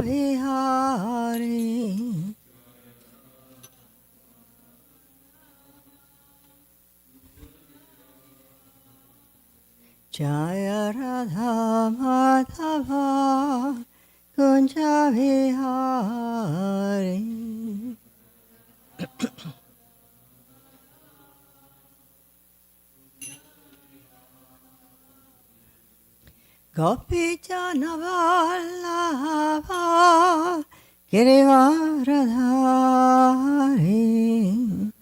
Vihari Jaya Radha Madhava Kunja Vihari Gopi Jana Vallabha Girivaradhari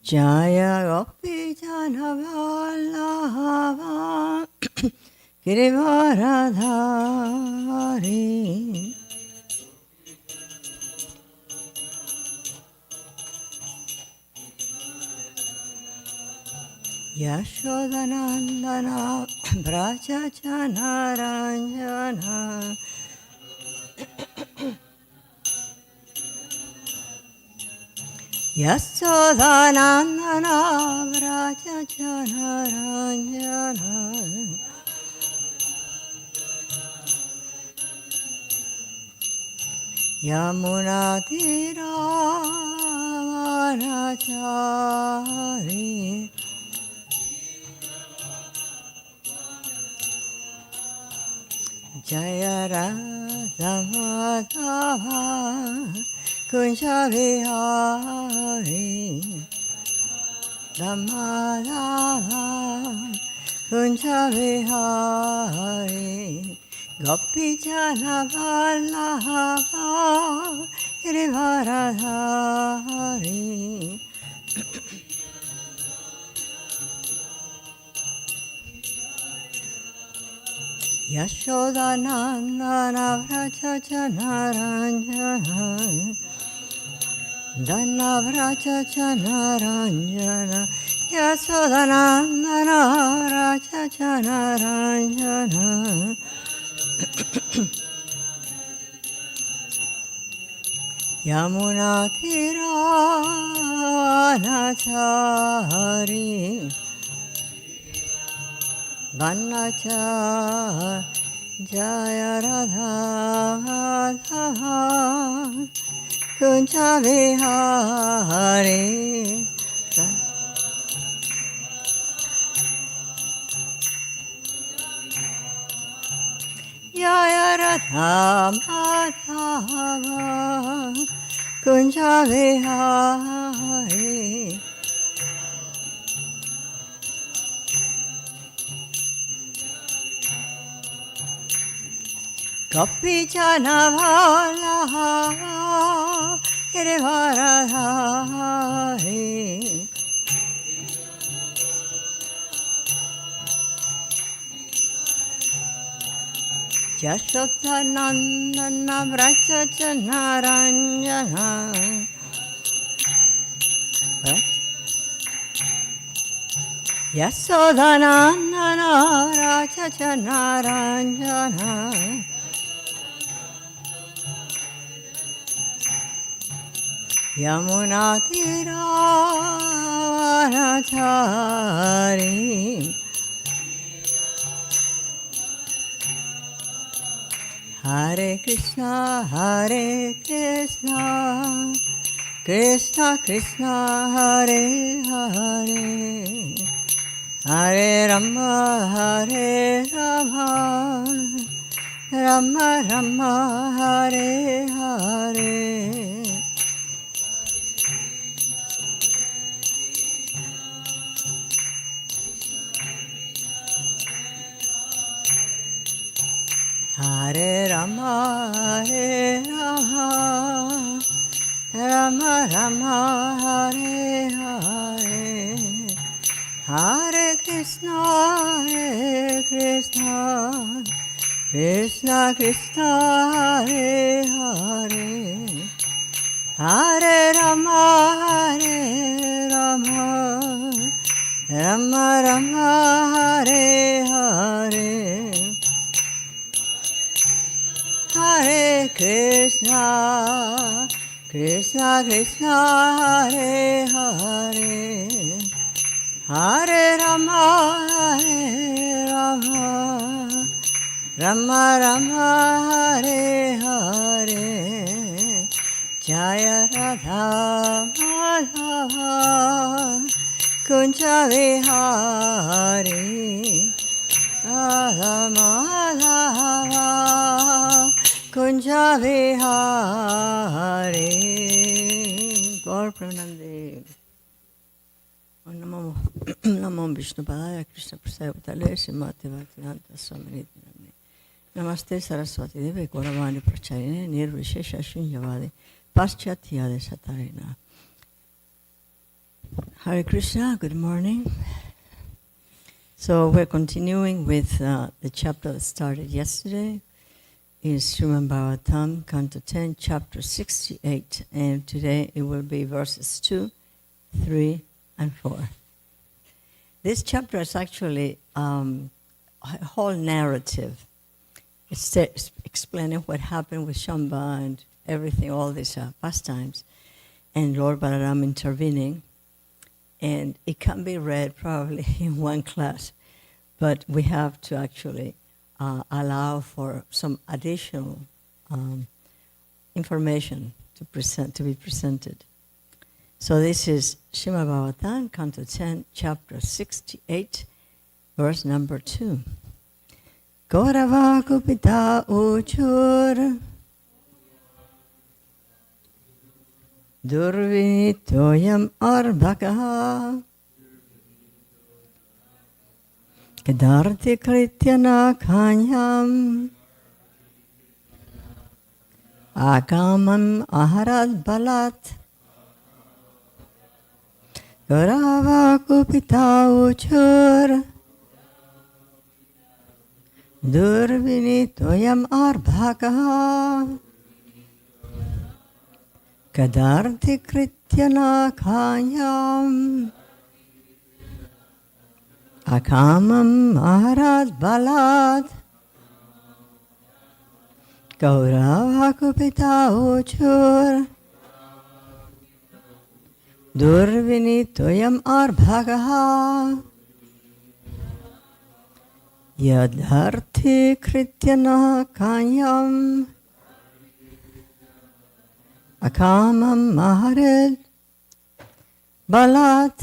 Jaya Gopi Jana Vallabha Girivaradhari Yashodanandana Braja Jana Ranjana Yashodanandana Braja Jana Ranjana Yamuna Tira Vanachari Jaya Radha Madhava Kunja Vihari Madhava Kunja Vihari Gopi Jana Vallabha Girivaradhari Yashodanandana Vraja Jana Ranjana Dana Vraja Jana Ranjana Yashodanandana Vraja Jana Ranjana Yamuna Tira Vanachari Vanachari Jaya Radha Madhava Kunja Vihari Jaya Radha Madhava Kunja Vihari Gopi Jana Vallabha Girivaradhari Yashodanandana Vraja Jana Ranjana Yashodanandana Vraja Jana Ranjana Yamuna Tira Vanachari Hare Krishna Krishna Krishna Hare Hare Hare Rama Rama Rama Hare Hare Hare Rama Rama Rama Hare Hare Hare Krishna Krishna Krishna Hare Hare Hare Rama Rama Rama Hare Hare Hare Krishna Krishna Krishna Hare Hare Hare Rama, Hare Rama, Rama Rama, Hare Hare, Jaya Radha Madhava, Kunja Vihari, Radha Madhava, Kunja Vihari. Gaur Pranamdev. Namo Namo Vishnupadaya Krishna Prasaya Bhutale Srimati Bhaktivedanta Swami Nityanamani. Namaste Saraswati Devi Gauravani Pracharine Nirvishesha Shunyavadi Paschatiyade Satarina. Hare Krishna, good morning. So we're continuing with the chapter that started yesterday. Is Srimad Bhagavatam, Canto 10, Chapter 68. And today it will be verses 2, 3, and 4. This chapter is actually a whole narrative. It's explaining what happened with Shamba and everything, all these pastimes, and Lord Balaram intervening. And it can be read probably in one class, but we have to actually allow for some additional information to be presented. So this is Srimad Bhagavatam, Canto 10, Chapter 68, verse number 2. Gaurava Kupita Uchur Durvinitoyam Arbhakaha Kedarti Krityana Kanyam Akamam Aharad Balat Gaurava Kupita Uchur Durvinitoyam Arbhakaha Kadarti Krityana Kanyam Akamam Maharad Balad Gaurava Kupita Uchur Durvinitoyam Arbhagaha Yadharti Krityana Kanyam Akamam Maharad Balat.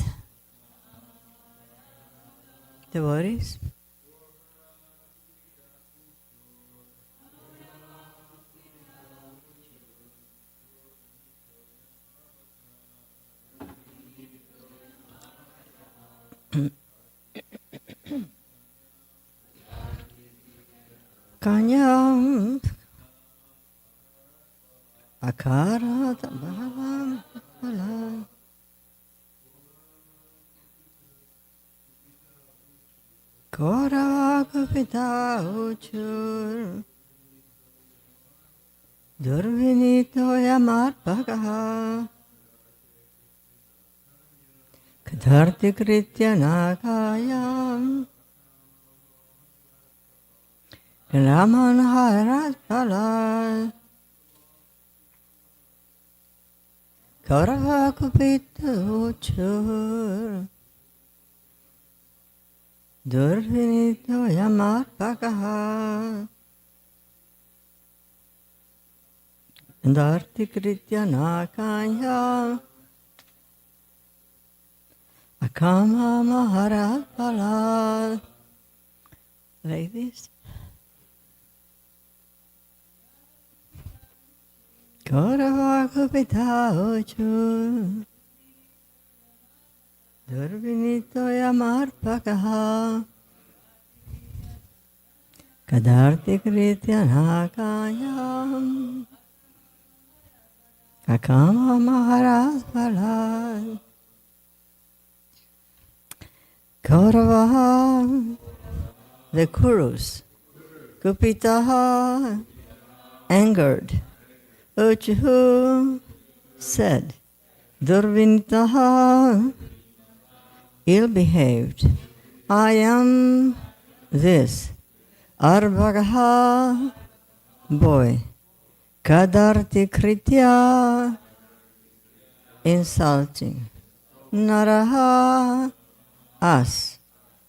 Devotees? Kanyam Akarat Bhavam Balat Gaurava Kupita Uchur Durvinitoyam Arbhagaha Kadarti Krityana Kayam Raman Harat Balat Gaurava Kupita Uchur Durvinitoyam Arbhagaha Kadarti Krityana Kayam Akama Maharat Balat. Like this. Gaurava Kupita Uchur Durvinitoyam Arbhagaha Kadarti Krityana Kayam Akama Maharat Balat. Gaurava, the Kurus, Kupitaha, angered. Uchu said, Durvinitaha, ill-behaved. I am this. Arbhagaha, boy. Kadarti Kritya, insulting. Naraha, us.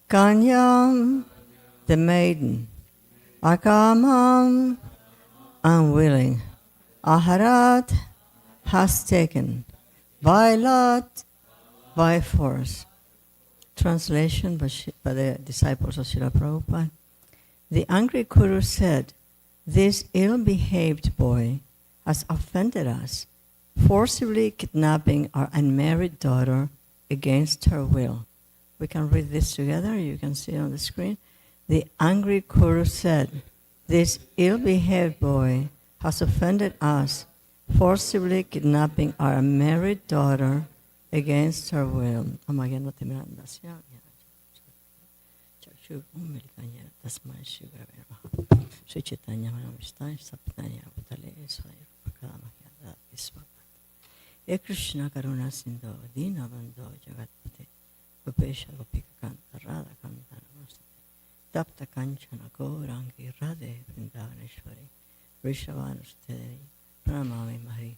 Kanyam, the maiden. Akamam, unwilling. Aharat, has taken. By lot, by force. Translation by the disciples of Srila Prabhupada. The angry Kuru said, "This ill-behaved boy has offended us, forcibly kidnapping our unmarried daughter against her will." We can read this together. You can see it on the screen. The angry Kuru said, "This ill-behaved boy has offended us, forcibly kidnapping our unmarried daughter against her will." Ye Krishna Karuna Sindho Dina Bandho Jagatpate Gopesha Gopika Kanta Radha Kanta Namaste Tapta Kanchana Gaurangi Radhe Vrindavaneshwari Vrishavanusteri Pranamami Mahari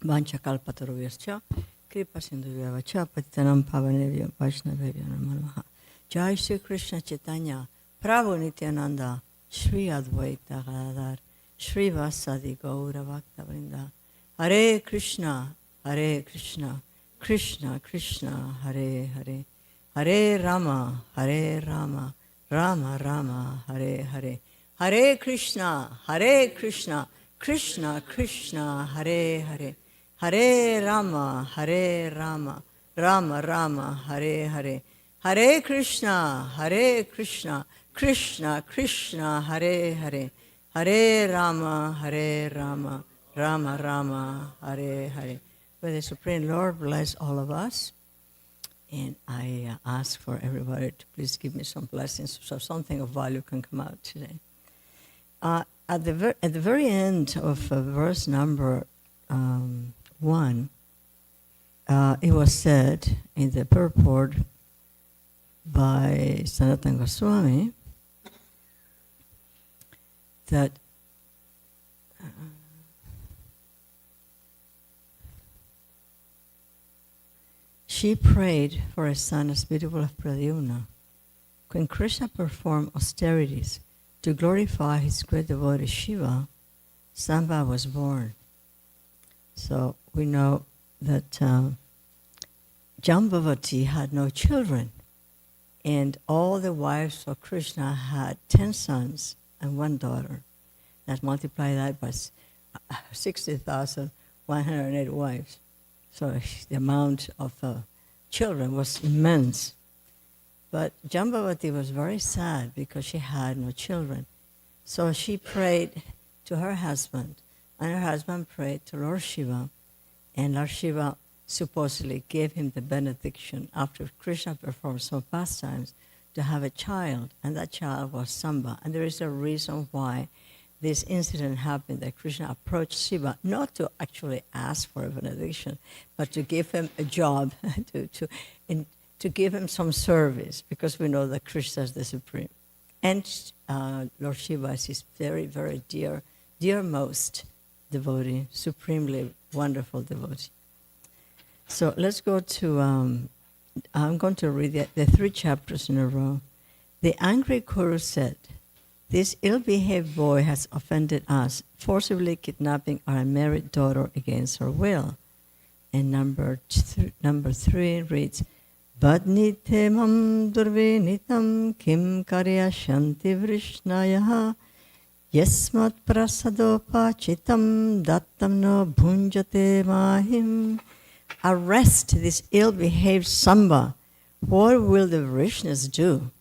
Vancha Kalpataruvyascha Kripa Sindhuvyavacha Patitanam Pavanevya Vaishnavevya Namaha. Jai Shri Krishna Chaitanya Prabhu Nityananda Shri Advaita Gadadhar Shri Vasadi Gaura Bhakta Vrinda. Hare Krishna, Krishna Krishna, Hare Hare, Hare Rama, Rama Rama, Hare Hare, Hare Krishna, Krishna Krishna, Hare Hare, Hare Rama, Rama Rama, Hare Hare, Hare Krishna, Krishna Krishna, Hare Hare, Hare Rama, Rama Rama, Hare Hare. May the Supreme Lord bless all of us. And I ask for everybody to please give me some blessings so something of value can come out today. At the very end of verse number 1, it was said in the purport by Sanatana Goswami that she prayed for a son as beautiful as Pradyumna. When Krishna performed austerities to glorify his great devotee Shiva, Samba was born. So we know that Jambavati had no children, and all the wives of Krishna had 10 sons and 1 daughter. Let's multiply that by 60,108 wives. So the amount of children was immense. But Jambavati was very sad because she had no children. So she prayed to her husband, and her husband prayed to Lord Shiva, and Lord Shiva supposedly gave him the benediction after Krishna performed some pastimes to have a child, and that child was Samba. And there is a reason why this incident happened, that Krishna approached Shiva not to actually ask for a benediction, but to give him a job, to give him some service, because we know that Krishna is the Supreme. And Lord Shiva is his very, very dearmost devotee, supremely wonderful devotee. So let's go to, I'm going to read the 3 chapters in a row. The angry Kuru said, "This ill-behaved boy has offended us, forcibly kidnapping our unmarried daughter against her will." And number 3 reads, "Badnitemam durvinitam kim karyashanti vrishnayah yasmat prasadopachitam dattam no bhunjate mahim." Arrest this ill-behaved Samba. What will the Vrishnas do?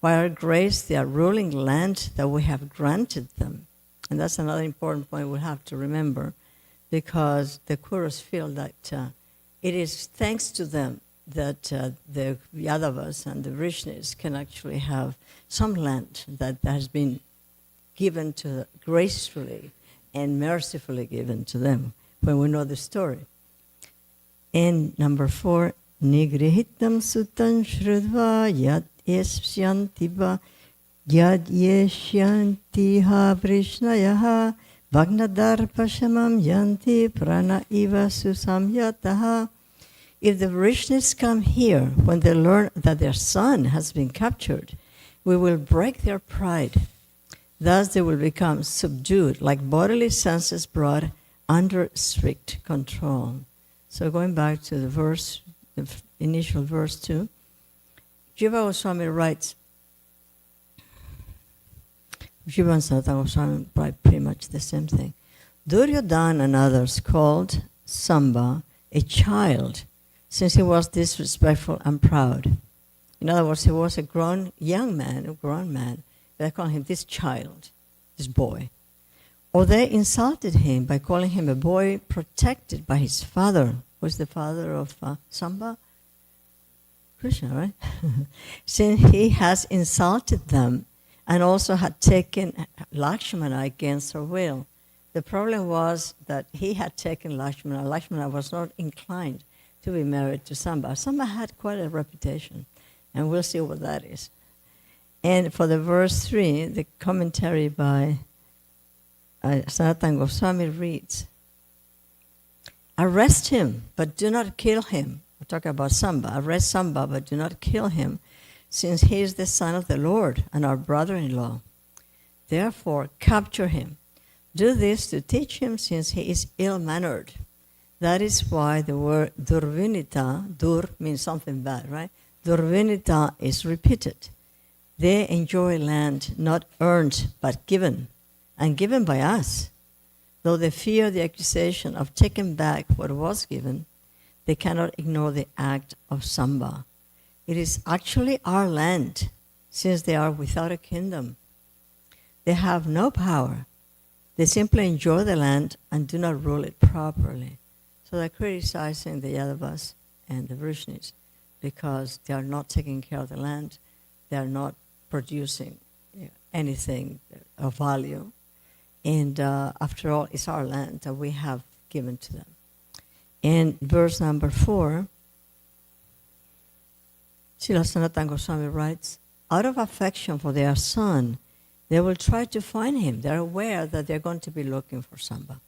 By our grace, they are ruling land that we have granted them. And that's another important point we have to remember, because the Kurus feel that it is thanks to them that the Yadavas and the Vrishnas can actually have some land that has been given to gracefully and mercifully given to them, when we know the story. And number 4, Nigrihitam sutan shrudva yat yeshyanti va yad yeshyanti ha vrishnayaha vagnadarpa shamam yanti prana iva susamyataha If the Vrishnis come here when they learn that their son has been captured, we will break their pride. Thus they will become subdued, like bodily senses brought under strict control. So going back to the verse, the initial verse 2, Jiva Goswami writes, Jiva and Sanatana Goswami write pretty much the same thing. Duryodhana and others called Samba a child, since he was disrespectful and proud. In other words, he was a grown man. They call him this child, this boy. Or they insulted him by calling him a boy protected by his father. Who's the father of Samba? Krishna, right? Since he has insulted them and also had taken Lakshmana against her will. The problem was that he had taken Lakshmana. Lakshmana was not inclined to be married to Samba. Samba had quite a reputation, and we'll see what that is. And for the verse 3, the commentary by Sanatana Goswami reads, arrest him, but do not kill him. We're talking about Samba. Arrest Samba, but do not kill him, since he is the son of the Lord and our brother-in-law. Therefore, capture him. Do this to teach him, since he is ill-mannered. That is why the word durvinita, dur means something bad, right? Durvinita is repeated. They enjoy land not earned but given, and given by us. Though they fear the accusation of taking back what was given, they cannot ignore the act of Samba. It is actually our land, since they are without a kingdom. They have no power. They simply enjoy the land and do not rule it properly. So they're criticizing the Yadavas and the Vrishnis because they are not taking care of the land. They are not producing anything of value. And after all, it's our land that we have given to them. In verse number 4, Srila Sanatana Goswami writes, out of affection for their son, they will try to find him. They're aware that they're going to be looking for Samba.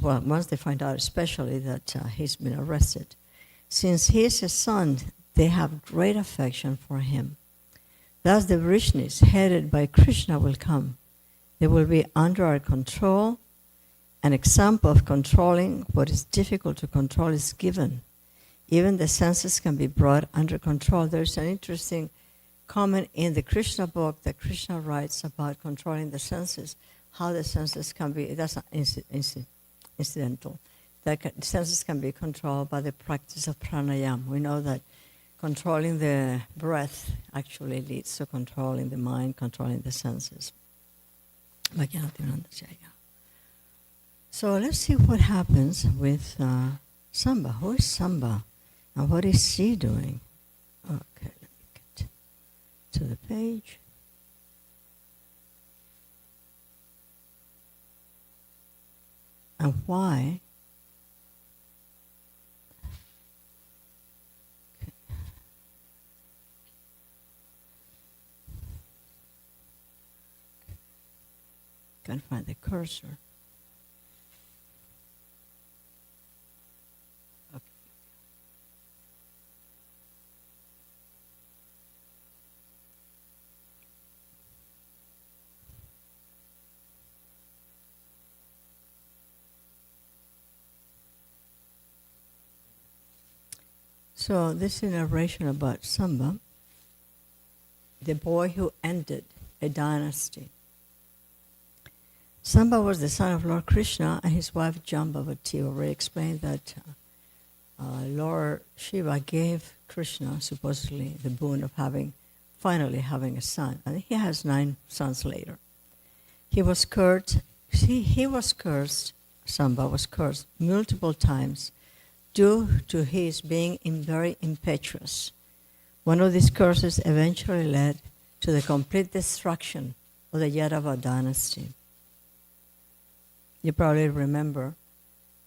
Well, once they find out especially that he's been arrested. Since he is a son, they have great affection for him. Thus the Vrishnis, headed by Krishna, will come. They will be under our control. An example of controlling what is difficult to control is given. Even the senses can be brought under control. There's an interesting comment in the Krishna book that Krishna writes about controlling the senses, how the senses can be, that's not incidental, that the senses can be controlled by the practice of pranayama. We know that controlling the breath actually leads to controlling the mind, controlling the senses. So let's see what happens with Samba. Who is Samba? And what is she doing? Okay, let me get to the page. And why? Okay. Can't find the cursor. So this is a narration about Samba, the boy who ended a dynasty. Samba was the son of Lord Krishna and his wife Jambavati. Already explained that Lord Shiva gave Krishna supposedly the boon of finally having a son. And he has 9 sons later. He was cursed. He was cursed. Samba was cursed multiple times due to his being very impetuous. One of these curses eventually led to the complete destruction of the Yadava dynasty. You probably remember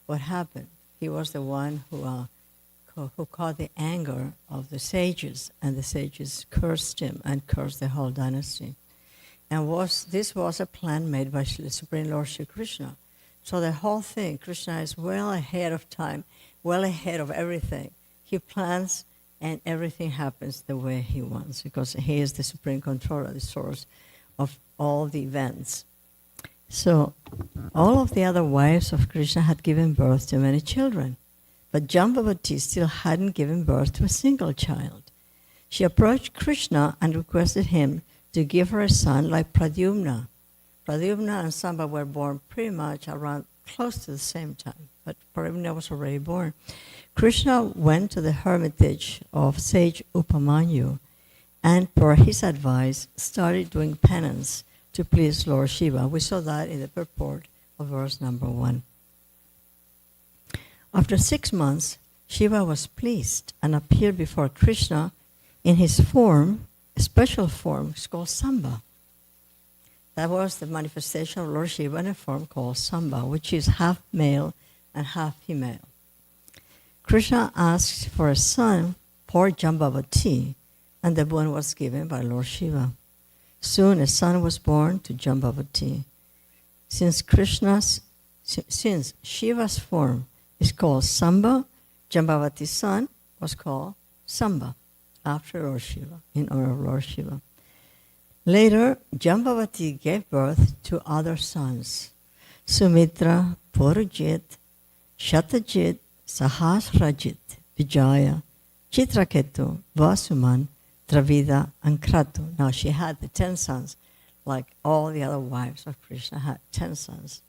what happened. He was the one who caught the anger of the sages, and the sages cursed him and cursed the whole dynasty. And this was a plan made by the Supreme Lord Shri Krishna So the whole thing, Krishna is well ahead of time, well ahead of everything. He plans and everything happens the way he wants because he is the supreme controller, the source of all the events. So all of the other wives of Krishna had given birth to many children, but Jambavati still hadn't given birth to a single child. She approached Krishna and requested him to give her a son like Pradyumna. Pradyumna and Samba were born pretty much around close to the same time, but Pradyumna was already born. Krishna went to the hermitage of sage Upamanyu and, per his advice, started doing penance to please Lord Shiva. We saw that in the purport of verse number 1. After 6 months, Shiva was pleased and appeared before Krishna in his form, a special form, it's called Samba. That was the manifestation of Lord Shiva in a form called Samba, which is half male and half female. Krishna asked for a son for Jambavati, and the boon was given by Lord Shiva. Soon a son was born to Jambavati. Since Shiva's form is called Samba, Jambavati's son was called Samba, after Lord Shiva, in honor of Lord Shiva. Later, Jambavati gave birth to other sons, Sumitra, Purujit, Shatajit, Sahasrajit, Vijaya, Chitraketu, Vasuman, Dravida, and Kratu. Now she had the 10 sons, like all the other wives of Krishna had 10 sons.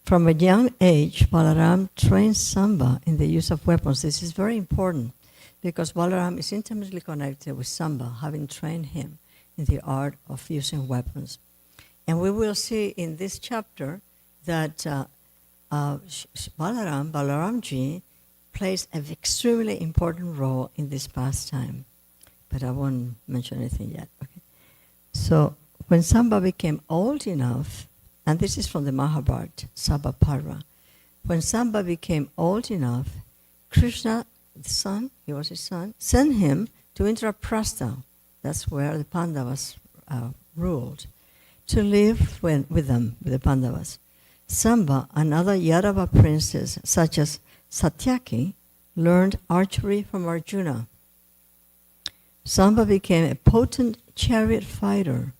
From a young age, Balaram trained Samba in the use of weapons. This is very important because Balaram is intimately connected with Samba, having trained him in the art of using weapons. And we will see in this chapter that Balaramji plays an extremely important role in this pastime. But I won't mention anything yet. Okay. So when Samba became old enough, and this is from the Mahabharata, Sabha Parva, when Samba became old enough, Krishna, the son, he was his son, sent him to Indraprastha, that's where the Pandavas ruled, to live with them, with the Pandavas. Samba and other Yadava princes, such as Satyaki, learned archery from Arjuna. Samba became a potent chariot fighter.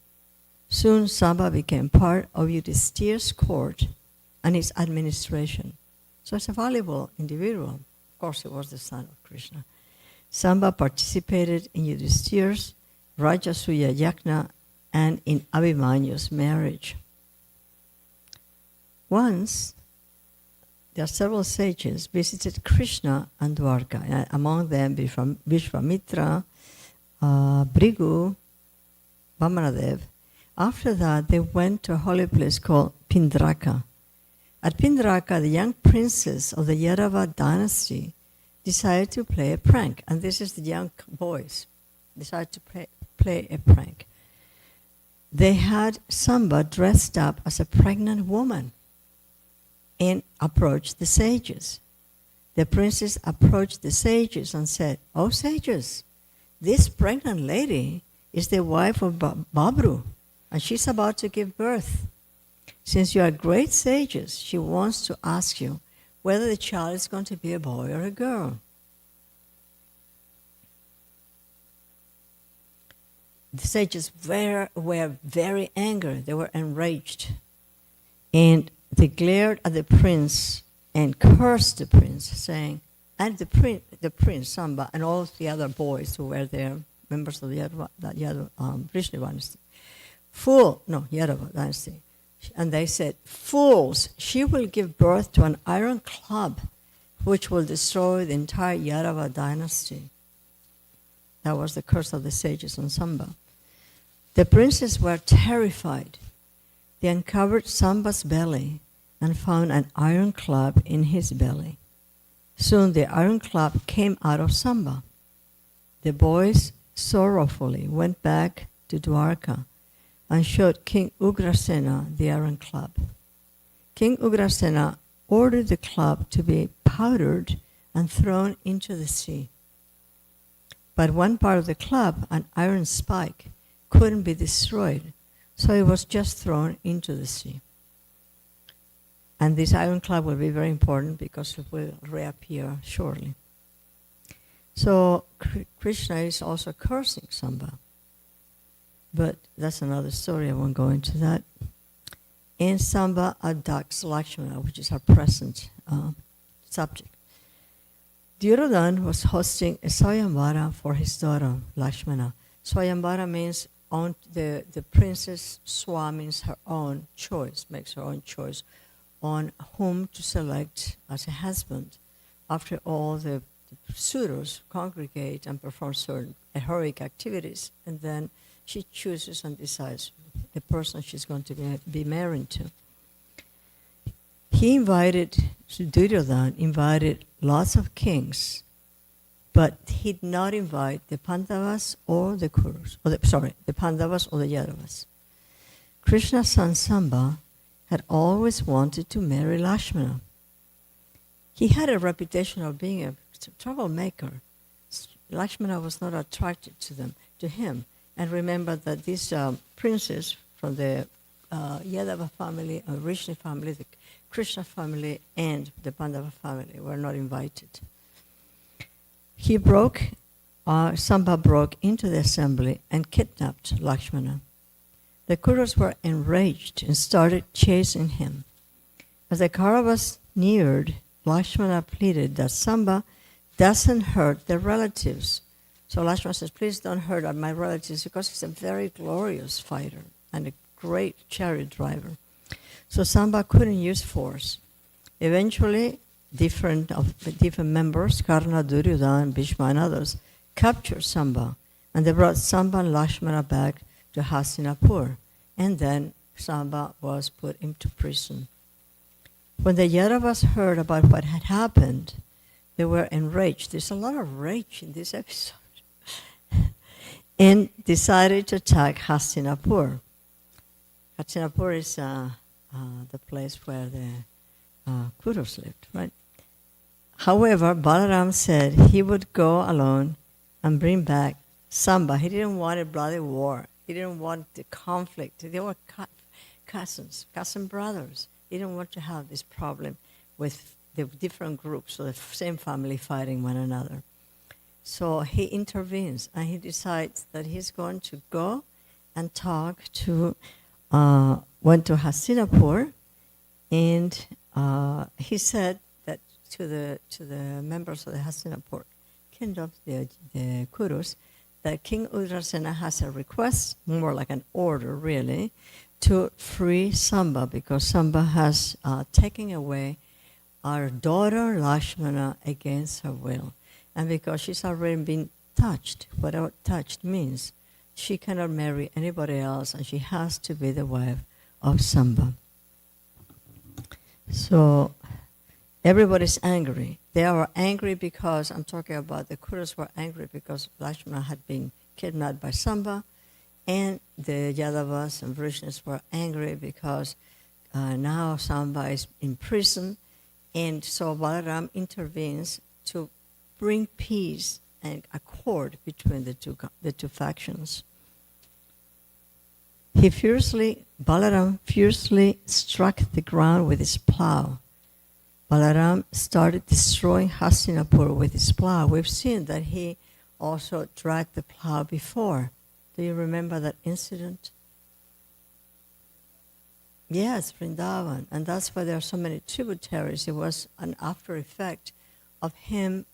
Soon Samba became part of Yudhishthira's court and his administration. So it's a valuable individual. Of course, he was the son of Krishna. Samba participated in Yudhishthira's Rajasuya Yajna and in Abhimanyu's marriage. Once, there are several sages visited Krishna and Dwarka, among them Vishwamitra, Bhrigu, Vamanadev. After that, they went to a holy place called Pindraka. At Pindraka, the young princes of the Yadava dynasty decided to play a prank. And this is the young boys decided to play a prank. They had Samba dressed up as a pregnant woman and approached the sages. The princes approached the sages and said, "Oh, sages, this pregnant lady is the wife of Babru, and she's about to give birth. Since you are great sages, she wants to ask you whether the child is going to be a boy or a girl." The sages were very angry. They were enraged. And they glared at the prince and cursed the prince, saying, and the prince, Samba, and all the other boys who were there, members of the Vishnu dynasty, Yadava dynasty. And they said, "Fools, she will give birth to an iron club which will destroy the entire Yadava dynasty." That was the curse of the sages on Samba. The princes were terrified. They uncovered Samba's belly and found an iron club in his belly. Soon the iron club came out of Samba. The boys sorrowfully went back to Dwarka and showed King Ugrasena the iron club. King Ugrasena ordered the club to be powdered and thrown into the sea. But one part of the club, an iron spike, couldn't be destroyed, so it was just thrown into the sea. And this ironclad will be very important because it will reappear shortly. So Krishna is also cursing Samba. But that's another story, I won't go into that. And Samba abducts Lakshmana, which is our present subject. Duryodhana was hosting a Swayamvara for his daughter, Lakshmana. Swayamvara means the princess swamins her own choice, makes her own choice on whom to select as a husband. After all, the suitors congregate and perform certain heroic activities, and then she chooses and decides the person she's going to be married to. Duryodhana invited lots of kings, but he did not invite the Pandavas or the Kurus, the Pandavas or the Yadavas. Krishna's son Samba had always wanted to marry Lakshmana. He had a reputation of being a troublemaker. Lakshmana was not attracted to him. And remember that these princes from the Yadava family, Vrishni family, the Krishna family, and the Pandava family were not invited. Samba broke into the assembly and kidnapped Lakshmana. The Kurus were enraged and started chasing him. As the Kauravas neared, Lakshmana pleaded that Samba doesn't hurt their relatives. So Lakshmana says, please don't hurt my relatives, because he's a very glorious fighter and a great chariot driver. So Samba couldn't use force. Eventually, different members, Karna, Duryodhana, Bhishma, and others, captured Samba, and they brought Samba and Lakshmana back to Hastinapur, and then Samba was put into prison. When the Yadavas heard about what had happened, they were enraged. There's a lot of rage in this episode. And decided to attack Hastinapur. Hastinapur is the place where the Kurus lived, right? However, Balaram said he would go alone and bring back Samba. He didn't want a bloody war. He didn't want the conflict. They were cousin brothers. He didn't want to have this problem with the different groups, or the same family fighting one another. So he intervenes, and he decides that he's going to go and went to Hastinapur, and he said that to the members of the Hastinapur kingdom, the Kurus, that King Udrasena has a request, more like an order really, to free Samba, because Samba has taken away our daughter Lakshmana against her will. And because she's already been touched, whatever touched means, she cannot marry anybody else, and she has to be the wife of Samba. So everybody's angry. They are angry because, I'm talking about the Kurus were angry because Lakshmana had been kidnapped by Samba, and the Yadavas and Vrishnis were angry because now Samba is in prison, and so Balaram intervenes to bring peace and accord between the two factions. Balaram fiercely struck the ground with his plow. Balaram started destroying Hastinapur with his plow. We've seen that he also dragged the plow before. Do you remember that incident? Yes, Vrindavan. And that's why there are so many tributaries. It was an after effect of him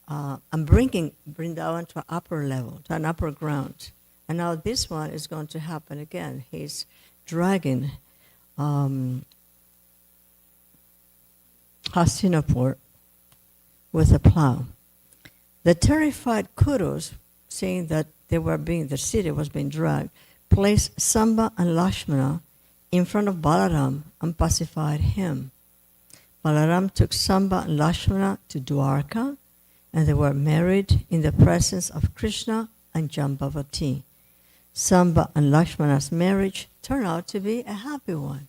and bringing Vrindavan to an upper level, to an upper ground. And now this one is going to happen again. He's dragging Hastinapur with a plow. The terrified Kurus, seeing that the city was being dragged, placed Samba and Lakshmana in front of Balaram and pacified him. Balaram took Samba and Lakshmana to Dwarka, and they were married in the presence of Krishna and Jambavati. Samba and Lakshmana's marriage turned out to be a happy one.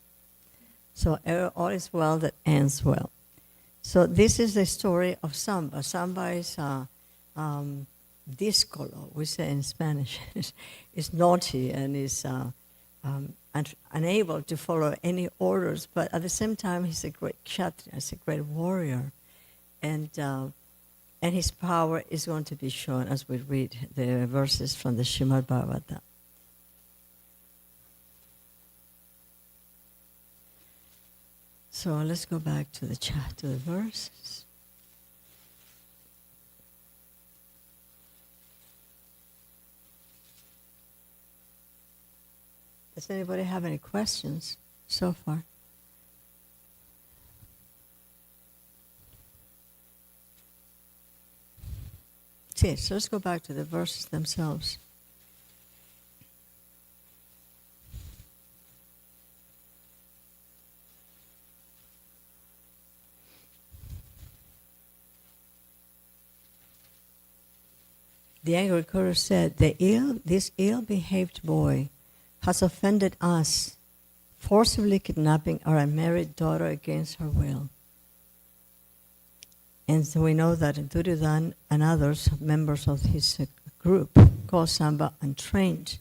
So all is well that ends well. So this is the story of Samba. Samba is discolo, we say in Spanish. It's naughty and is unable to follow any orders, but at the same time, he's a great kshatriya, he's a great warrior. And his power is going to be shown as we read the verses from the Srimad Bhagavatam. So let's go back to the verses. Does anybody have any questions so far? Okay, so let's go back to the verses themselves. The angry Kuru said, this ill-behaved boy has offended us, forcibly kidnapping our unmarried daughter against her will. And so we know that Duryodhana and others, members of his group, called Samba untrained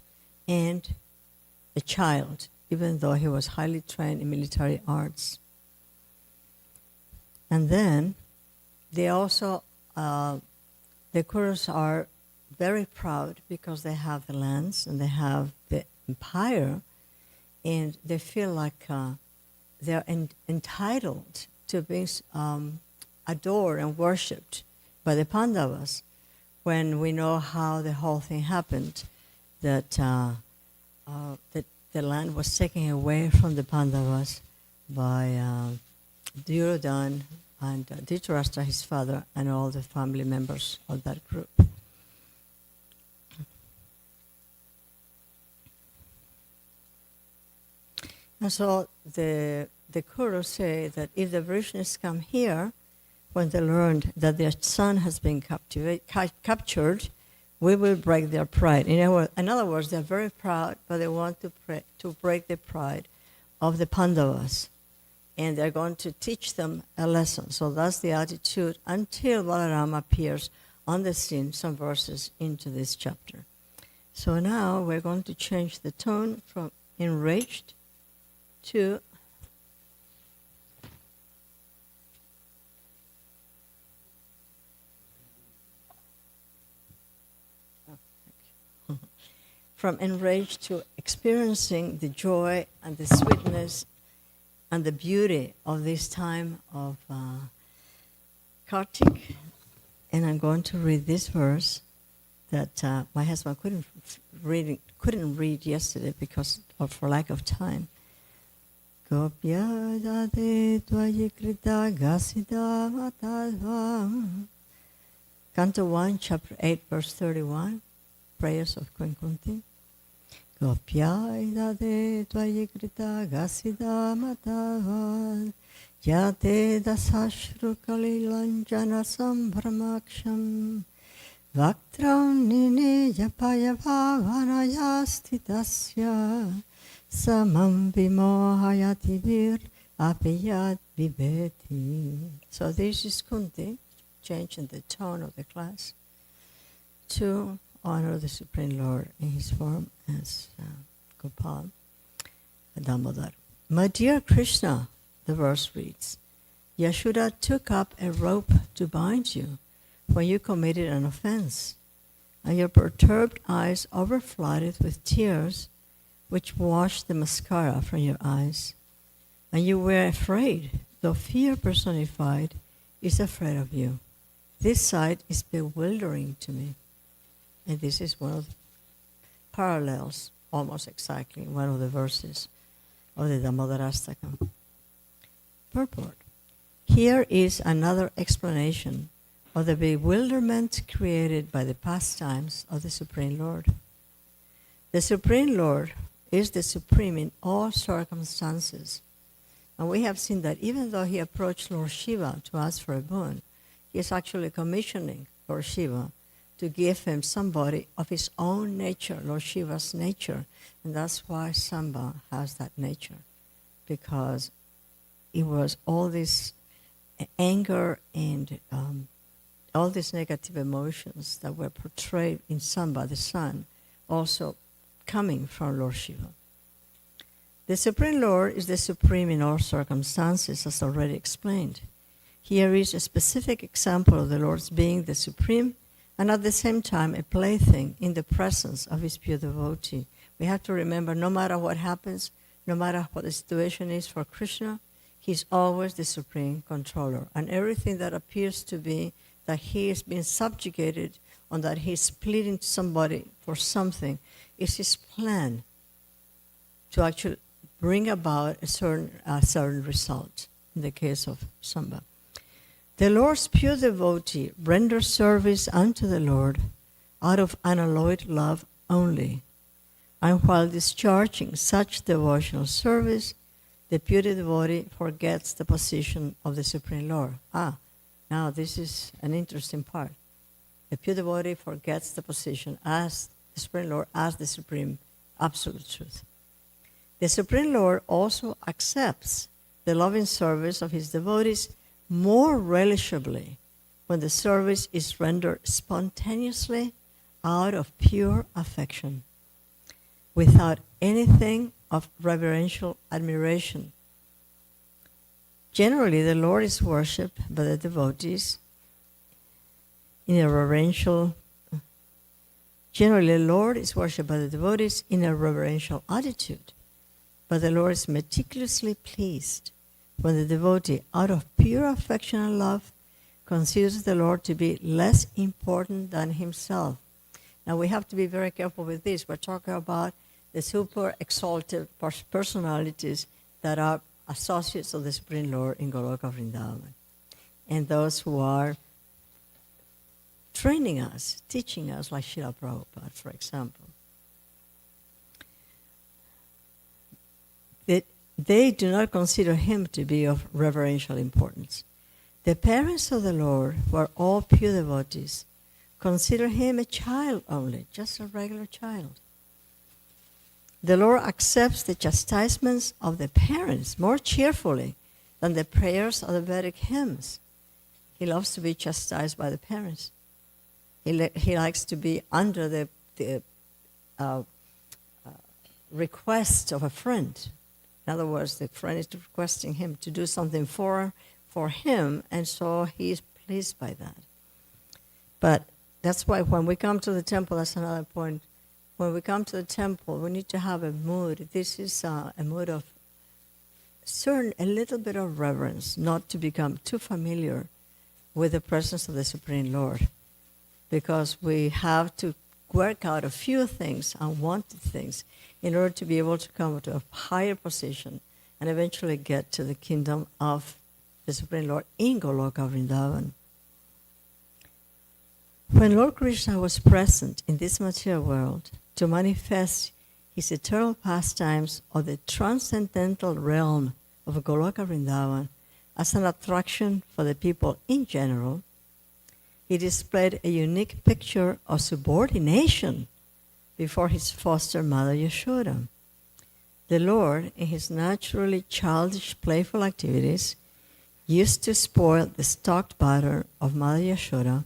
and a child, even though he was highly trained in military arts. And then they also, the Kurus are very proud because they have the lands and they have the empire, and they feel like they're entitled to being adored and worshipped by the Pandavas. When we know how the whole thing happened, that the land was taken away from the Pandavas by Duryodhana and Dhritarashtra, his father, and all the family members of that group. And so the Kurus say that if the Vrishnis come here, when they learned that their son has been captured, we will break their pride. In other words, they're very proud, but they want to break the pride of the Pandavas. And they're going to teach them a lesson. So that's the attitude until Balarama appears on the scene some verses into this chapter. So now we're going to change the tone from enraged to enraged to experiencing the joy and the sweetness and the beauty of this time of Kartik. And I'm going to read this verse that my husband couldn't read yesterday for lack of time. Gopya date tvayikrita gasida matadva. Canto 1, chapter 8, verse 31. Prayers of Queen Kunti. Gopya date tvayikrita gasida matadva. Yate dasashru kalilanjana sambhramaksham. Vaktram nine japaya bhavanaya stitasya. Samam vimohayati vir apiyat vibeti. So this is Kunti, changing the tone of the class to honor the Supreme Lord in his form as Gopal Damodar. My dear Krishna, the verse reads, Yashoda took up a rope to bind you when you committed an offense, and your perturbed eyes overflooded with tears which washed the mascara from your eyes. And you were afraid, though fear personified is afraid of you. This sight is bewildering to me. And this is one of the parallels, almost exactly, one of the verses of the Damodarastaka. Purport. Here is another explanation of the bewilderment created by the pastimes of the Supreme Lord. The Supreme Lord is the supreme in all circumstances. And we have seen that even though he approached Lord Shiva to ask for a boon, he is actually commissioning Lord Shiva to give him somebody of his own nature, Lord Shiva's nature. And that's why Samba has that nature, because it was all this anger and all these negative emotions that were portrayed in Samba, the son, also coming from Lord Shiva. The Supreme Lord is the supreme in all circumstances, as already explained. Here is a specific example of the Lord's being the supreme and at the same time a plaything in the presence of his pure devotee. We have to remember, no matter what happens, no matter what the situation is for Krishna, he's always the supreme controller. And everything that appears to be that he is being subjugated or that he's pleading to somebody for something is his plan to actually bring about a certain result, in the case of Samba. The Lord's pure devotee renders service unto the Lord out of unalloyed love only. And while discharging such devotional service, the pure devotee forgets the position of the Supreme Lord. Now this is an interesting part. The pure devotee forgets the position as the Supreme Lord, as the supreme absolute truth. The Supreme Lord also accepts the loving service of his devotees more relishably when the service is rendered spontaneously out of pure affection, without anything of reverential admiration. Generally, the Lord is worshipped by the devotees in a reverential attitude, but the Lord is meticulously pleased when the devotee, out of pure affection and love, considers the Lord to be less important than himself. Now we have to be very careful with this. We're talking about the super exalted personalities that are associates of the Supreme Lord in Goloka Vrindavan, and those who are training us, teaching us, like Srila Prabhupada, for example. They do not consider him to be of reverential importance. The parents of the Lord, who are all pure devotees, consider him a child only, just a regular child. The Lord accepts the chastisements of the parents more cheerfully than the prayers of the Vedic hymns. He loves to be chastised by the parents. He likes to be under the request of a friend. In other words, the friend is requesting him to do something for him, and so he is pleased by that. But that's why when we come to the temple, that's another point. When we come to the temple, we need to have a mood. This is a mood of a little bit of reverence, not to become too familiar with the presence of the Supreme Lord, because we have to work out a few things, unwanted things, in order to be able to come to a higher position and eventually get to the kingdom of the Supreme Lord in Goloka Vrindavan. When Lord Krishna was present in this material world to manifest his eternal pastimes of the transcendental realm of Goloka Vrindavan as an attraction for the people in general, he displayed a unique picture of subordination before his foster mother Yashoda. The Lord, in his naturally childish, playful activities, used to spoil the stocked butter of Mother Yashoda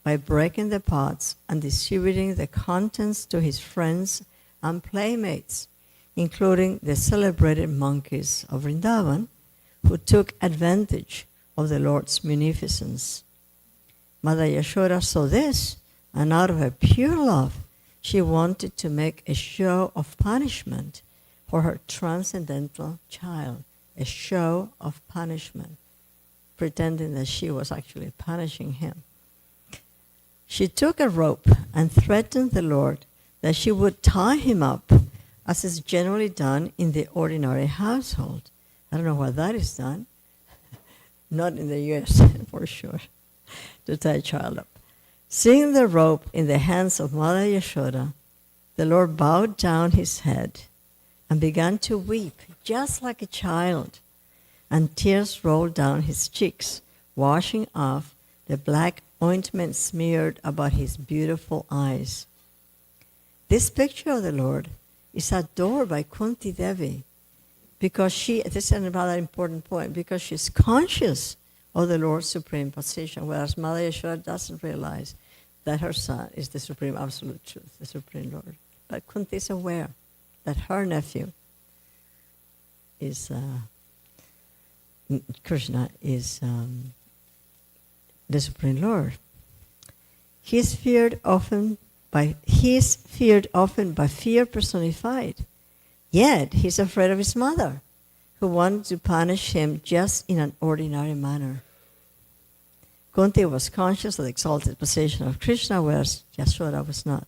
by breaking the pots and distributing the contents to his friends and playmates, including the celebrated monkeys of Vrindavan, who took advantage of the Lord's munificence. Mother Yashoda saw this, and out of her pure love, she wanted to make a show of punishment for her transcendental child, a show of punishment, pretending that she was actually punishing him. She took a rope and threatened the Lord that she would tie him up, as is generally done in the ordinary household. I don't know why that is done. Not in the U.S., for sure, to tie a child up. Seeing the rope in the hands of Mother Yashoda, the Lord bowed down his head and began to weep, just like a child, and tears rolled down his cheeks, washing off the black ointment smeared about his beautiful eyes. This picture of the Lord is adored by Kunti Devi, because this is another important point, because she's conscious of the Lord's supreme position, whereas Mother Yashoda doesn't realize that her son is the supreme absolute truth, the Supreme Lord. But Kunti is aware that her nephew Krishna is the Supreme Lord. He is feared often by fear personified. Yet he is afraid of his mother, who wanted to punish him just in an ordinary manner. Kunti was conscious of the exalted position of Krishna, whereas Yashoda was not.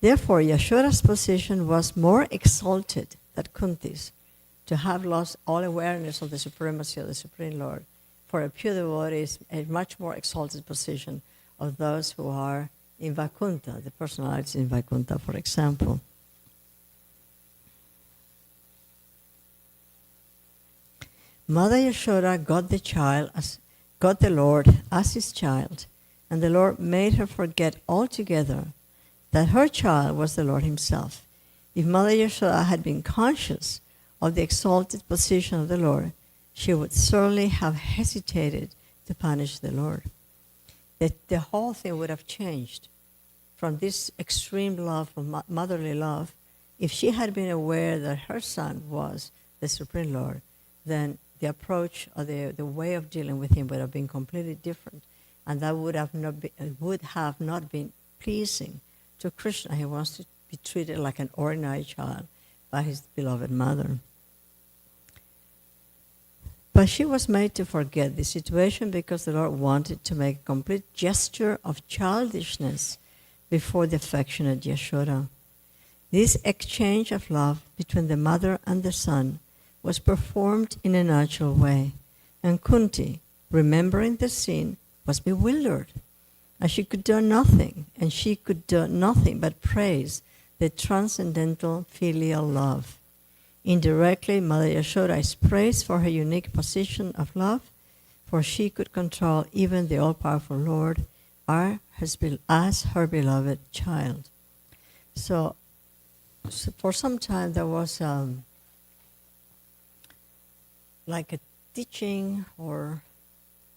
Therefore, Yashoda's position was more exalted than Kunti's, to have lost all awareness of the supremacy of the Supreme Lord. For a pure devotee is a much more exalted position of those who are in Vaikuntha, the personalities in Vaikuntha, for example. Mother Yashoda got the Lord as his child, and the Lord made her forget altogether that her child was the Lord himself. If Mother Yashoda had been conscious of the exalted position of the Lord, she would certainly have hesitated to punish the Lord. The whole thing would have changed from this extreme love, of motherly love. If she had been aware that her son was the Supreme Lord, then the approach or the way of dealing with him would have been completely different, and that would have not been pleasing to Krishna. He wants to be treated like an ordinary child by his beloved mother. But she was made to forget the situation because the Lord wanted to make a complete gesture of childishness before the affectionate Yashoda. This exchange of love between the mother and the son was performed in a natural way, and Kunti, remembering the scene, was bewildered, and she could do nothing but praise the transcendental filial love. Indirectly, Mother Yashoda is praised for her unique position of love, for she could control even the all-powerful Lord as her beloved child. So for some time there was like a teaching or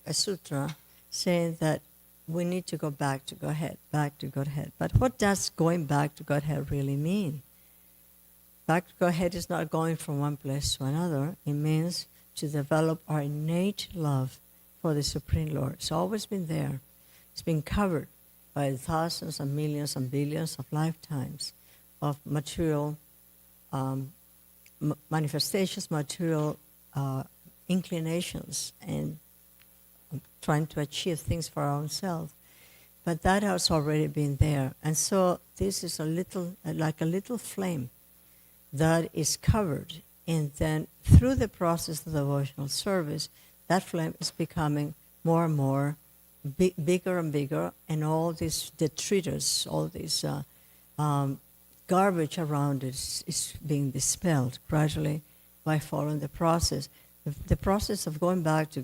a sutra saying that we need to go back to Godhead. But what does going back to Godhead really mean? Back to Godhead is not going from one place to another. It means to develop our innate love for the Supreme Lord. It's always been there. It's been covered by thousands and millions and billions of lifetimes of material manifestations, material inclinations, and trying to achieve things for our own self. But that has already been there. And so this is like a little flame that is covered. And then through the process of devotional service, that flame is becoming more and more bigger and bigger, and all these detritus, all this garbage around it is being dispelled gradually by following the process. The process of going back to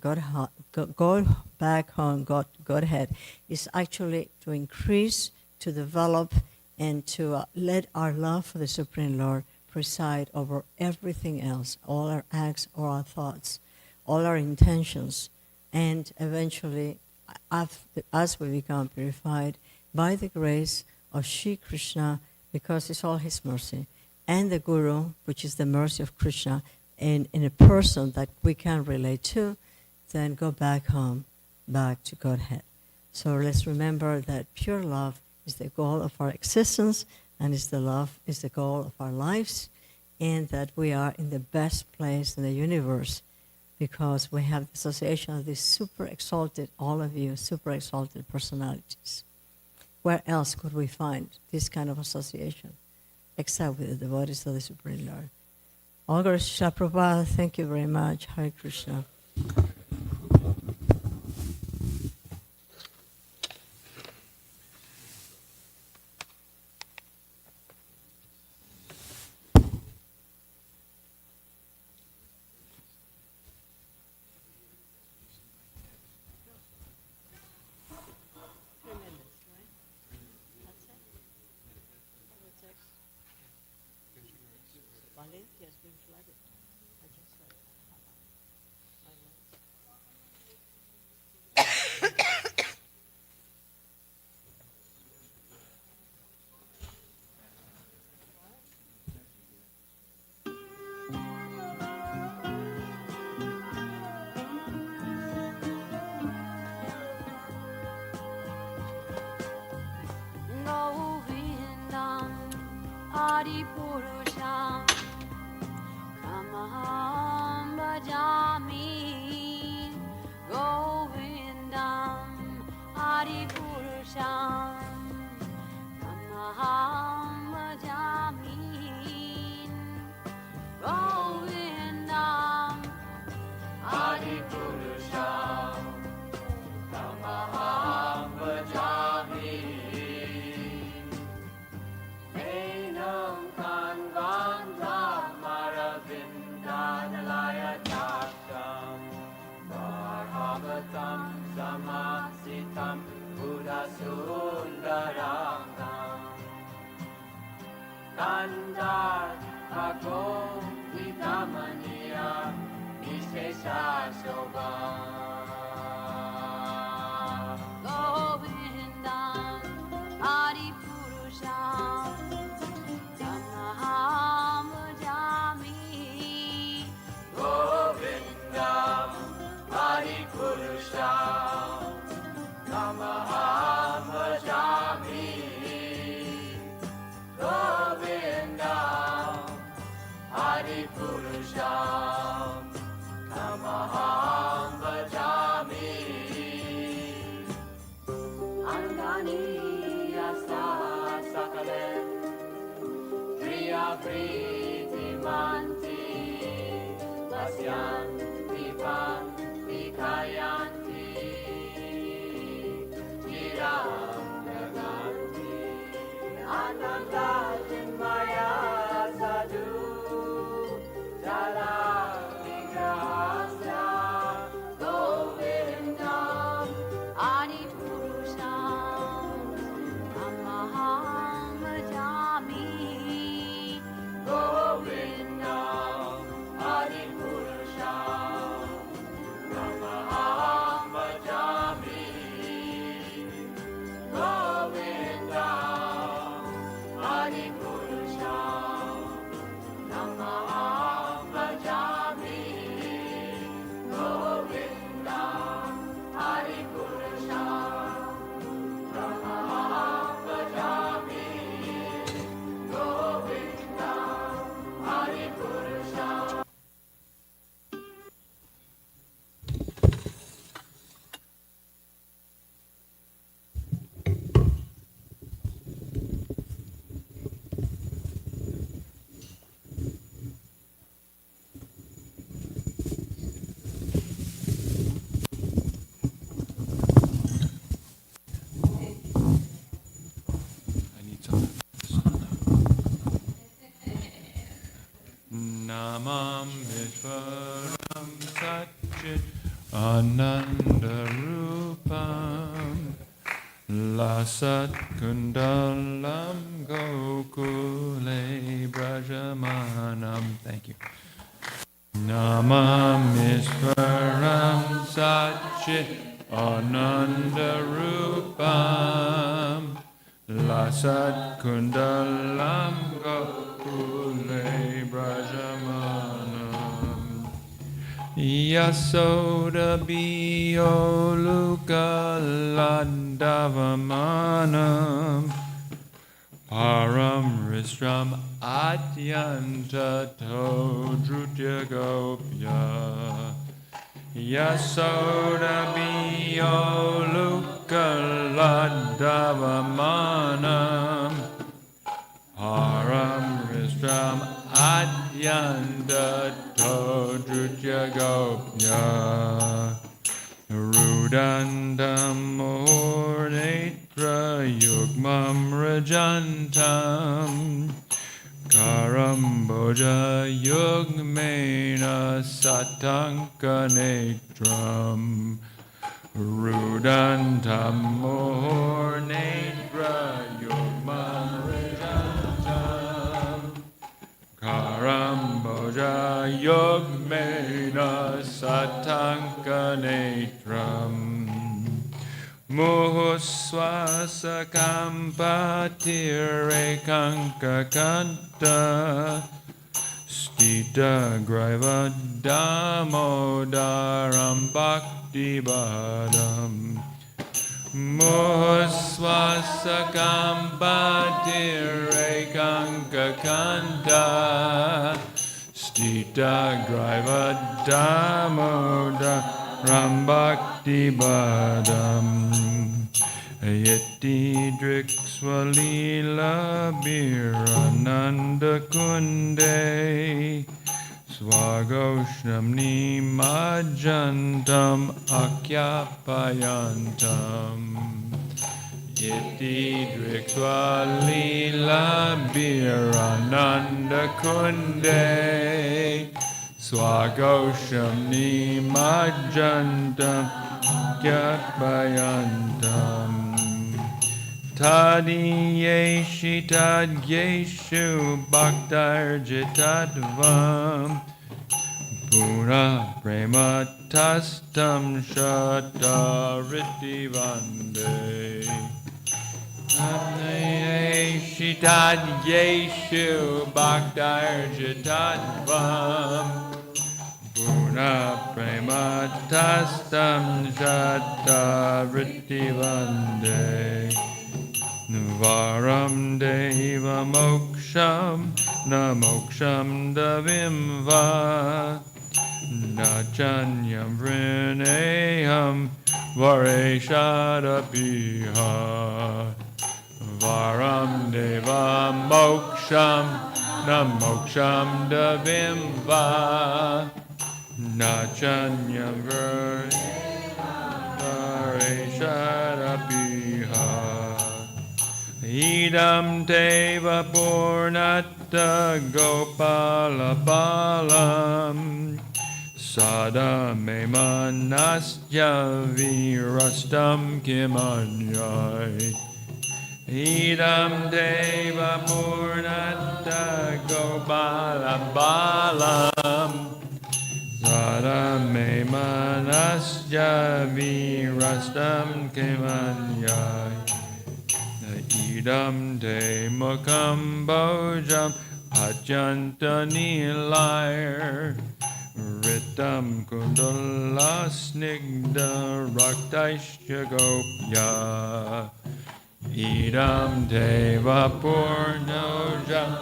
Godhead is actually to increase, to develop, and to let our love for the Supreme Lord preside over everything else, all our acts, all our thoughts, all our intentions, and eventually, as we become purified by the grace of Shri Krishna, because it's all his mercy, and the Guru, which is the mercy of Krishna, and in a person that we can relate to, then go back home, back to Godhead. So let's remember that pure love is the goal of our existence, and is the goal of our lives, and that we are in the best place in the universe because we have the association of these super exalted, all of you, super exalted personalities. Where else could we find this kind of association except with the devotees of the Supreme Lord? All glory to Srila Prabhupada. Thank you very much. Hare Krishna. Adipurusham Tamaham Bhajami Govindam Adipurusham Tamaham Bhajami Govindam Adipurusham Tamaham Bhajami Enam Kanvandam Maravindanalaya Chakram Bharavatam Samasitam Buddhasundaranam Kandar Bhagom Vidamaniya Vishesha Shobha Govindam Adipurusham Tamaham Bhajami Govindam Adipurusham Tamaham Bhajami Govindam Adipurusham Tamaham Bhajami Angani Yasa Sakalem Priya Priti Manti Vasyan Vivan Vikayanti Viram Naganti Ananda Chinmaya Sadhu Jala Vigrahasya Govindam Adipurusham Tamaham Bhajami Govindam Adipurusham Tamaham Bhajami Govindam Adipurusham Tamaham Bhajami Govindam Adipurusham Tamaham Bhajami Govindam Adipurusham I need some. Namam Vishwaram Satchit Ananda Rupam Lasat Kundalam Gokule Brajamanam. Thank you. Namam Vishwaram Satchit Ananda Rupam Lasat Kundalam Gokule Brajamanam Yasoda Bioluka Landavamanam Param Ristram Atyanta Todrutya Gopya Yasoda Bioluka Landavamanam Param Ristram Atyanta Todrutya Gopya Rudandam Murnetra Yugmam Rajantam Karamboja Yugmena Satanka Netram Rudantam Murnetra Yugmam Rajantam Karamboja Yugmena Satanka Netram Muhuswasa Kampatire Kankakanta Stita Graiva Damodaram Bhakti Badam Mohoswasakam bhatirekangakanta Stita griva damoda rambhakti badam Yeti driksvalila birananda kunde Swaghoshnam nimajantam akyapayantam Yeti driksvalila birananda kunde Swaghoshnam nimajantam akyapayantam Tadiyeshu tadyeshu bhaktarjitadvam Puna prema tastam shatariti vande Tadiyeshu tadyeshu bhaktarjitadvam Puna prema tastam shatariti vande Varam deva moksham na moksham davimva na chanyam vrineham vareshadapiha Varam deva moksham na moksham davimva na chanyam vareshadapiha Idam teva purnata gopala balam Sada me manasya virastam kimanyai Idam teva purnata gopala balam Sada me manasya virastam kimanyai Idam te mukam bojam ajanta nilayar Ritam kundala snigda raktaishya gopya Idam te vapurnojam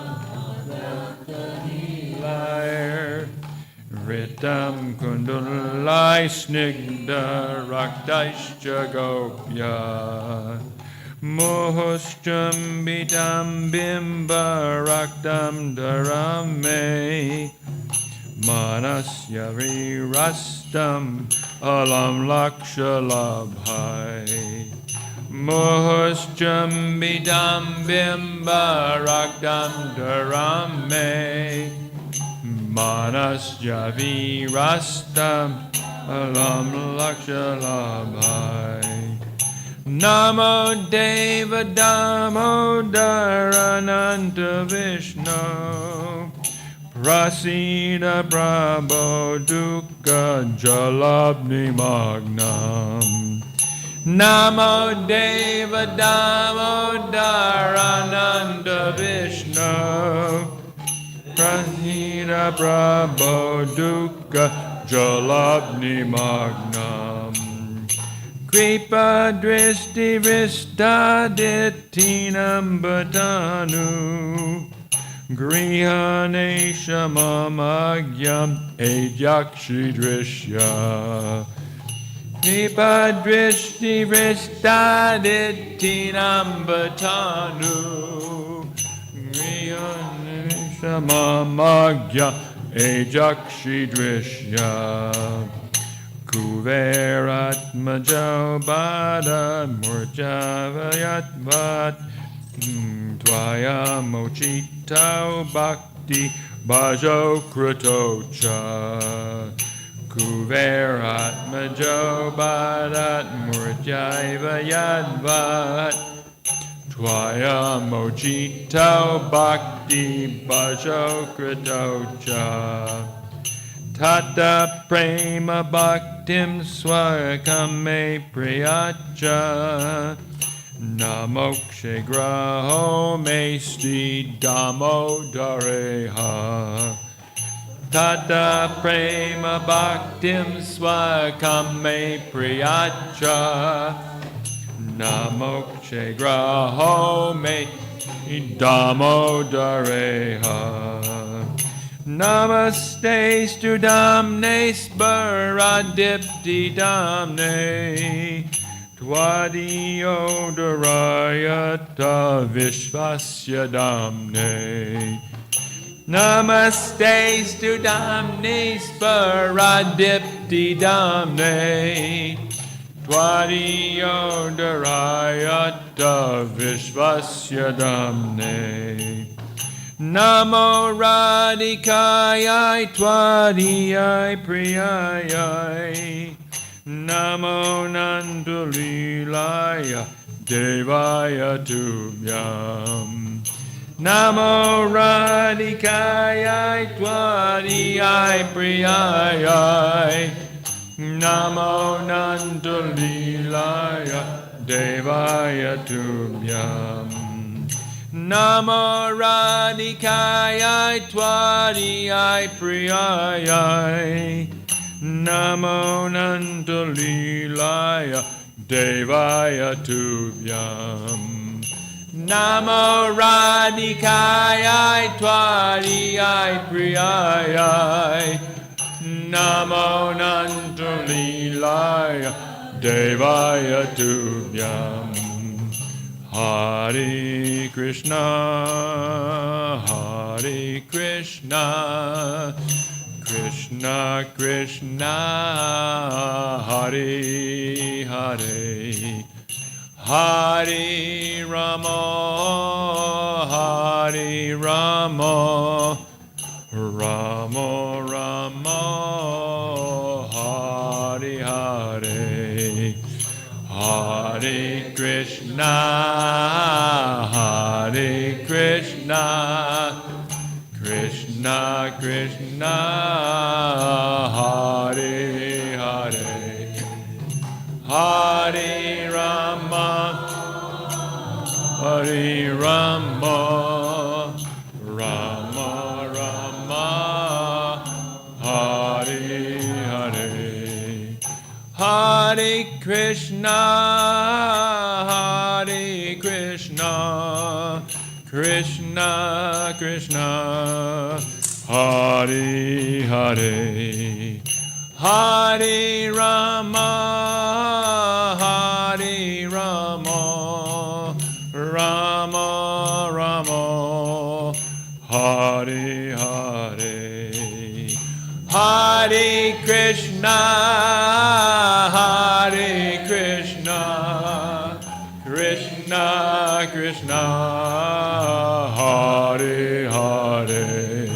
ajanta nilayar Ritam kundala snigda raktaishya gopya Mohoshtam bitam bimba raktam darame Manasya virastam alam lakshalabhai Mohoshtam bitam bimba raktam darame Manasya virastam alam lakshalabhai Namo Deva Damodarananta Vishnu Prasida Prabho Dukkha Jalabni Magnam Namo Deva Damodarananta Vishnu Prasida Prabho Dukkha Jalabni Magnam Kripa dristi vistaditinam batanu Grihanesha mamagyam ejakshi drishya Kripa dristi vistaditinam batanu Grihanesha mamagyam ejakshi drishya Kuveratmajo bada murjavayatvat Tvaya mochito bhakti bhajo kritocha Kuveratmajo bada murjavayatvat Tvaya mochito bhakti bhajo kritocha Tata prema bhaktim swakame priyacha Namokshe graho mesti damodareha Tata prema bhaktim swakame priyacha Namokshe graho me damodareha. Namaste stu damne sparadipti damne. Tvadiyodarayata vishvasya damne. Namaste stu damne sparadipti damne. Tvadiyodarayata vishvasya damne. Namo radhikayai twadiyai priyayai. Namo nandulilaya devaya tubhyam. Namo radhikayai twadiyai priyayai. Namo nandulilaya devaya tubhyam. Namo radhikayai twadiyai priyayai. Namo nandulilaya devaya tubhyam. Namo radhikayai twadiyai priyayai. Namo nandulilaya devaya tubhyam. Hare Krishna, Hare Krishna, Krishna Krishna, Hare Hare, Hare Rama, Hare Rama, Rama Rama, Hare Hare, Hare Krishna, Hare Krishna, Krishna Krishna, Hare Hare, Hare Rama, Hare Rama, Rama Rama, Hare Hare, Hare Krishna, Hare Krishna, Krishna Krishna, Hare Hare, Hare Rama, Hare Rama, Rama Rama, Hare Hare, Hare Krishna, Hare Krishna, Krishna Krishna, Hare Hare,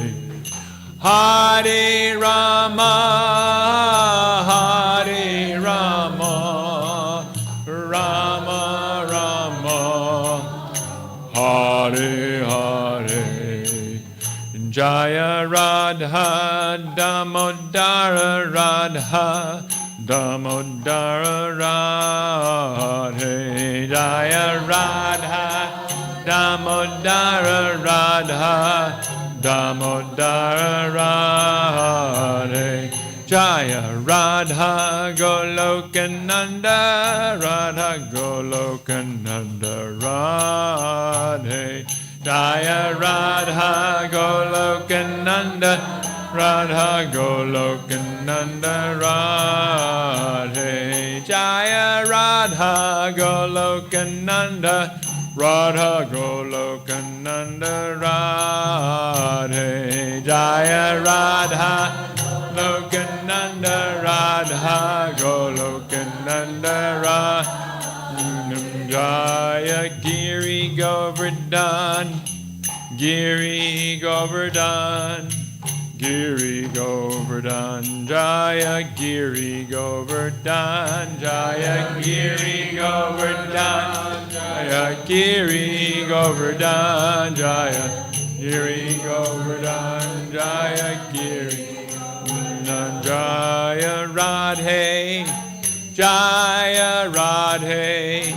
Hare Rama, Hare Rama, Rama Rama, Hare Hare, Jaya Radha Damodara Radha, Damodara Radhe, Jaya Radha Damodara Radha, Damodara Radhe, Jaya Radha Golokananda, Radha Golokananda Radhe, Jaya Radha Golokananda, Radha Golokananda Radhe, Jaya Radha Golokananda, Radha Golokananda Radhe, Jaya Radha Golokananda, Radha Golokananda Radhe, Jaya Giri Govardhan, Giri Govardhan, Giri Govardhan, Jaya Giri Govardhan, Jaya Giri Govardhan, Jaya Giri Govardhan, Jaya Giri Govardhan, Jaya Giri Govardhan, Jaya Radhe, Jaya Radhe,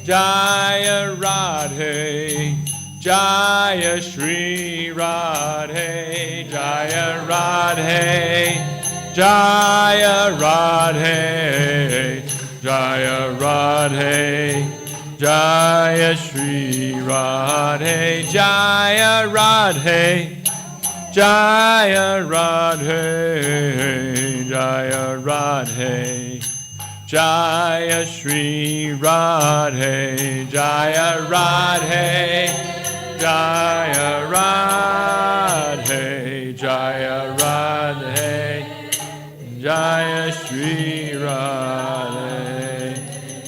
Jaya Radhe, Jaya Shri Radhe, Jaya Radhe, Jaya Radhe, Jaya Radhe, Jaya Shri Radhe, Jaya Radhe, Jaya Radhe, Jaya Radhe, Jaya Shri Radhe, Jaya Radhe, Jaya Radhe, Jaya Radhe, Jaya Shri Radhe.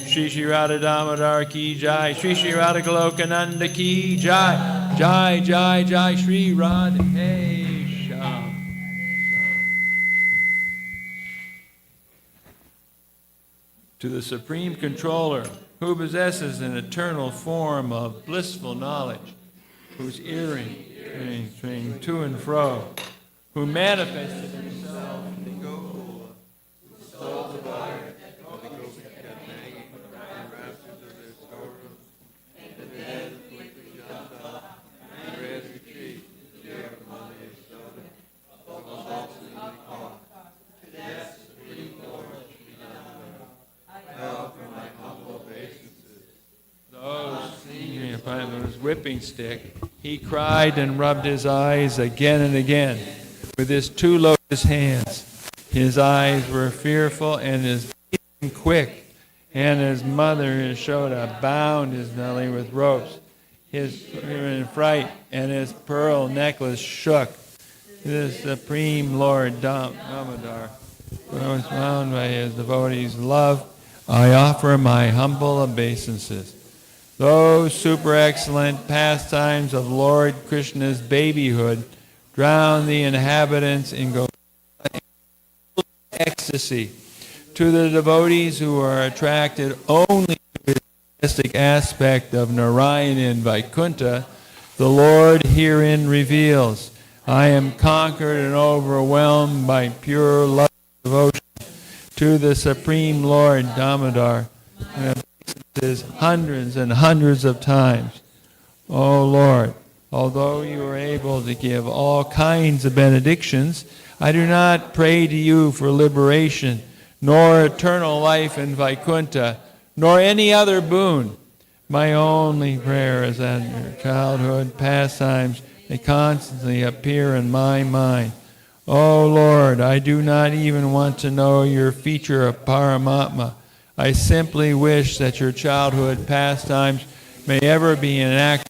Shri Shri Radha Damodar ki Jai, Shri Shri Radha Goloka Nanda ki Jai, Jai Jai Jai Shri Radhe Sham. To the Supreme Controller, who possesses an eternal form of blissful knowledge, whose earring swing to and fro, who manifested himself in Goloka, who stole the water, of the Goloka kept hanging in the rafters of their storerooms, and the dead quickly jumped up, and the red retreat, there among their children, almost ultimately caught. To that Supreme Lord, fell from my humble obeisances. Those seeing upon his whipping stick, he cried and rubbed his eyes again and again with his two lotus hands. His eyes were fearful and his breathing quick, and his mother Yashoda bound his belly with ropes. His in fright and his pearl necklace shook. The Supreme Lord Damodar, who was bound by his devotees' love, I offer my humble obeisances. Those super excellent pastimes of Lord Krishna's babyhood drown the inhabitants in ecstasy. To the devotees who are attracted only to his majestic aspect of Narayana and Vaikuntha, the Lord herein reveals, I am conquered and overwhelmed by pure love and devotion. To the Supreme Lord Damodar, and obeisances hundreds and hundreds of times. O Lord, although you are able to give all kinds of benedictions, I do not pray to you for liberation, nor eternal life in Vaikuntha, nor any other boon. My only prayer is that your childhood pastimes may constantly appear in my mind. O Lord, I do not even want to know your feature of Paramatma. I simply wish that your childhood pastimes may ever be enacted